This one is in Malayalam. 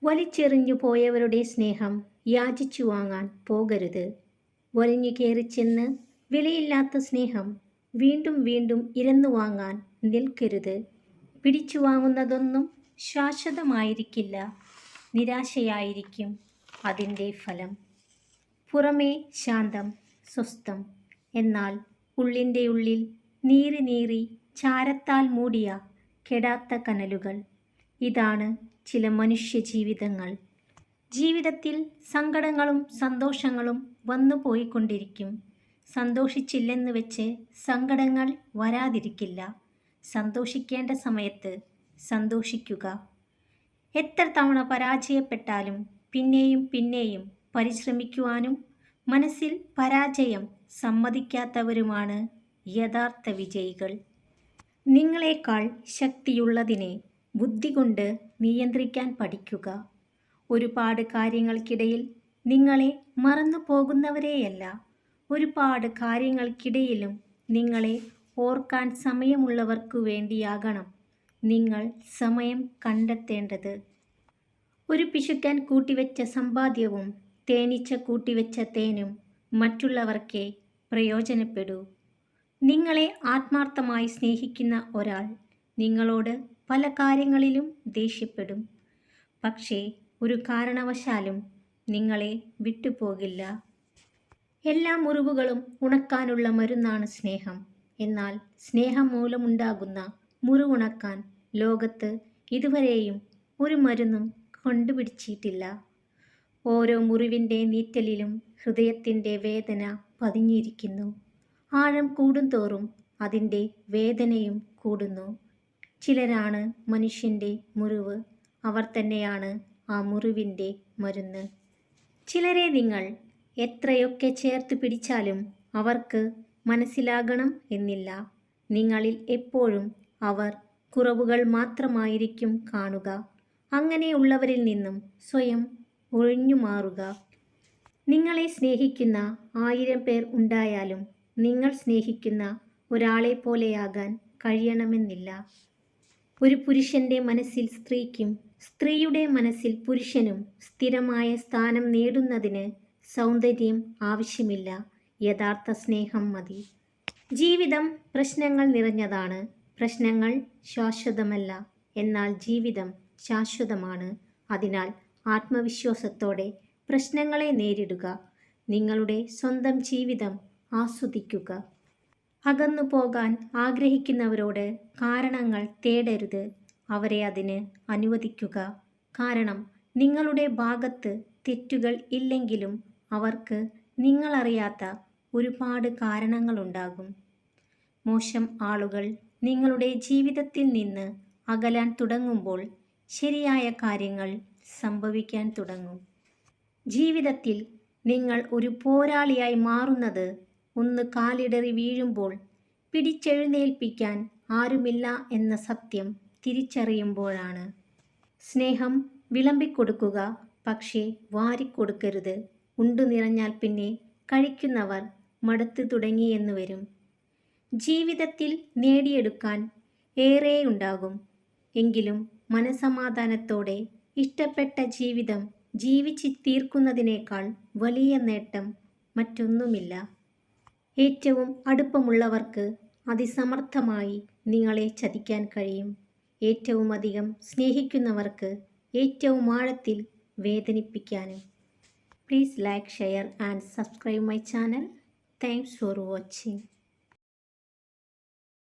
വലിച്ചെറിഞ്ഞു പോയവരുടെ സ്നേഹം യാചിച്ചു വാങ്ങാൻ പോകരുത്. വലിഞ്ഞു കയറിച്ചെന്ന് വിലയില്ലാത്ത സ്നേഹം വീണ്ടും വീണ്ടും ഇരന്നു വാങ്ങാൻ നിൽക്കരുത്. പിടിച്ചു വാങ്ങുന്നതൊന്നും ശാശ്വതമായിരിക്കില്ല. നിരാശയായിരിക്കും അതിൻ്റെ ഫലം. പുറമേ ശാന്തം, സ്വസ്ഥം, എന്നാൽ ഉള്ളിൻ്റെ ഉള്ളിൽ നീറി നീറി ചാരത്താൽ മൂടിയ കെടാത്ത കനലുകൾ. ഇതാണ് ചില മനുഷ്യ ജീവിതങ്ങൾ. ജീവിതത്തിൽ സങ്കടങ്ങളും സന്തോഷങ്ങളും വന്നു പോയിക്കൊണ്ടിരിക്കും. സന്തോഷിച്ചില്ലെന്ന് വെച്ച് സങ്കടങ്ങൾ വരാതിരിക്കില്ല. സന്തോഷിക്കേണ്ട സമയത്ത് സന്തോഷിക്കുക. എത്ര തവണ പരാജയപ്പെട്ടാലും പിന്നെയും പിന്നെയും പരിശ്രമിക്കുവാനും മനസ്സിൽ പരാജയം സമ്മതിക്കാത്തവരുമാണ് യഥാർത്ഥ വിജയികൾ. നിങ്ങളെക്കാൾ ശക്തിയുള്ളതിനെ ബുദ്ധി കൊണ്ട് നിയന്ത്രിക്കാൻ പഠിക്കുക. ഒരുപാട് കാര്യങ്ങൾക്കിടയിൽ നിങ്ങളെ മറന്നു പോകുന്നവരെയല്ല, ഒരുപാട് കാര്യങ്ങൾക്കിടയിലും നിങ്ങളെ ഓർക്കാൻ സമയമുള്ളവർക്കു വേണ്ടിയാകണം നിങ്ങൾ സമയം കണ്ടെത്തേണ്ടത്. ഒരു പിശുക്കൻ കൂട്ടിവെച്ച സമ്പാദ്യവും തേനീച്ച കൂട്ടിവെച്ച തേനും മറ്റുള്ളവർക്കേ പ്രയോജനപ്പെടൂ. നിങ്ങളെ ആത്മാർത്ഥമായി സ്നേഹിക്കുന്ന ഒരാൾ നിങ്ങളോട് പല കാര്യങ്ങളിലും ദേഷ്യപ്പെടും. പക്ഷേ ഒരു കാരണവശാലും നിങ്ങളെ വിട്ടുപോകില്ല. എല്ലാ മുറിവുകളും ഉണക്കാനുള്ള മരുന്നാണ് സ്നേഹം. എന്നാൽ സ്നേഹം മൂലമുണ്ടാകുന്ന മുറിവുണക്കാൻ ലോകത്ത് ഇതുവരെയും ഒരു മരുന്നും കണ്ടുപിടിച്ചിട്ടില്ല. ഓരോ മുറിവിൻ്റെ നീറ്റലിലും ഹൃദയത്തിൻ്റെ വേദന പതിഞ്ഞിരിക്കുന്നു. ആഴം കൂടുന്തോറും അതിൻ്റെ വേദനയും കൂടുന്നു. ചിലരാണ് മനുഷ്യൻ്റെ മുറിവ്, അവർ തന്നെയാണ് ആ മുറിവിൻ്റെ മരുന്ന്. ചിലരെ നിങ്ങൾ എത്രയൊക്കെ ചേർത്ത് പിടിച്ചാലും അവർക്ക് മനസ്സിലാകണം എന്നില്ല. നിങ്ങളിൽ എപ്പോഴും അവർ കുറവുകൾ മാത്രമായിരിക്കും കാണുക. അങ്ങനെയുള്ളവരിൽ നിന്നും സ്വയം ഒഴിഞ്ഞു മാറുക. നിങ്ങളെ സ്നേഹിക്കുന്ന 1000 പേർ ഉണ്ടായാലും നിങ്ങൾ സ്നേഹിക്കുന്ന ഒരാളെ പോലെയാകാൻ കഴിയണമെന്നില്ല. ഒരു പുരുഷൻ്റെ മനസ്സിൽ സ്ത്രീക്കും സ്ത്രീയുടെ മനസ്സിൽ പുരുഷനും സ്ഥിരമായ സ്ഥാനം നേടുന്നതിന് സൗന്ദര്യം ആവശ്യമില്ല, യഥാർത്ഥ സ്നേഹം മതി. ജീവിതം പ്രശ്നങ്ങൾ നിറഞ്ഞതാണ്. പ്രശ്നങ്ങൾ ശാശ്വതമല്ല, എന്നാൽ ജീവിതം ശാശ്വതമാണ്. അതിനാൽ ആത്മവിശ്വാസത്തോടെ പ്രശ്നങ്ങളെ നേരിടുക. നിങ്ങളുടെ സ്വന്തം ജീവിതം ആസ്വദിക്കുക. അകന്നു പോകാൻ ആഗ്രഹിക്കുന്നവരോട് കാരണങ്ങൾ തേടരുത്, അവരെ അതിന് അനുവദിക്കുക. കാരണം നിങ്ങളുടെ ഭാഗത്ത് തെറ്റുകൾ ഇല്ലെങ്കിലും അവർക്ക് നിങ്ങളറിയാത്ത ഒരുപാട് കാരണങ്ങളുണ്ടാകും. മോശം ആളുകൾ നിങ്ങളുടെ ജീവിതത്തിൽ നിന്ന് അകലാൻ തുടങ്ങുമ്പോൾ ശരിയായ കാര്യങ്ങൾ സംഭവിക്കാൻ തുടങ്ങും. ജീവിതത്തിൽ നിങ്ങൾ ഒരു പോരാളിയായി മാറുന്നത് ഒന്ന് കാലിടറി വീഴുമ്പോൾ പിടിച്ചെഴുന്നേൽപ്പിക്കാൻ ആരുമില്ല എന്ന സത്യം തിരിച്ചറിയുമ്പോഴാണ്. സ്നേഹം വിളമ്പിക്കൊടുക്കുക, പക്ഷേ വാരിക്കൊടുക്കരുത്. ഉണ്ടു നിറഞ്ഞാൽ പിന്നെ കഴിക്കുന്നവർ മടുത്തു തുടങ്ങിയെന്നു വരും. ജീവിതത്തിൽ നേടിയെടുക്കാൻ ഏറെയുണ്ടാകും. എങ്കിലും മനസമാധാനത്തോടെ ഇഷ്ടപ്പെട്ട ജീവിതം ജീവിച്ച് തീർക്കുന്നതിനേക്കാൾ വലിയ നേട്ടം മറ്റൊന്നുമില്ല. ഏറ്റവും അടുപ്പമുള്ളവർക്ക് അതിസമർത്ഥമായി നിങ്ങളെ ചതിക്കാൻ കഴിയും. ഏറ്റവും അധികം സ്നേഹിക്കുന്നവർക്ക് ഏറ്റവും ആഴത്തിൽ വേദനിപ്പിക്കാനും. Please like, share and subscribe my channel. Thanks for watching.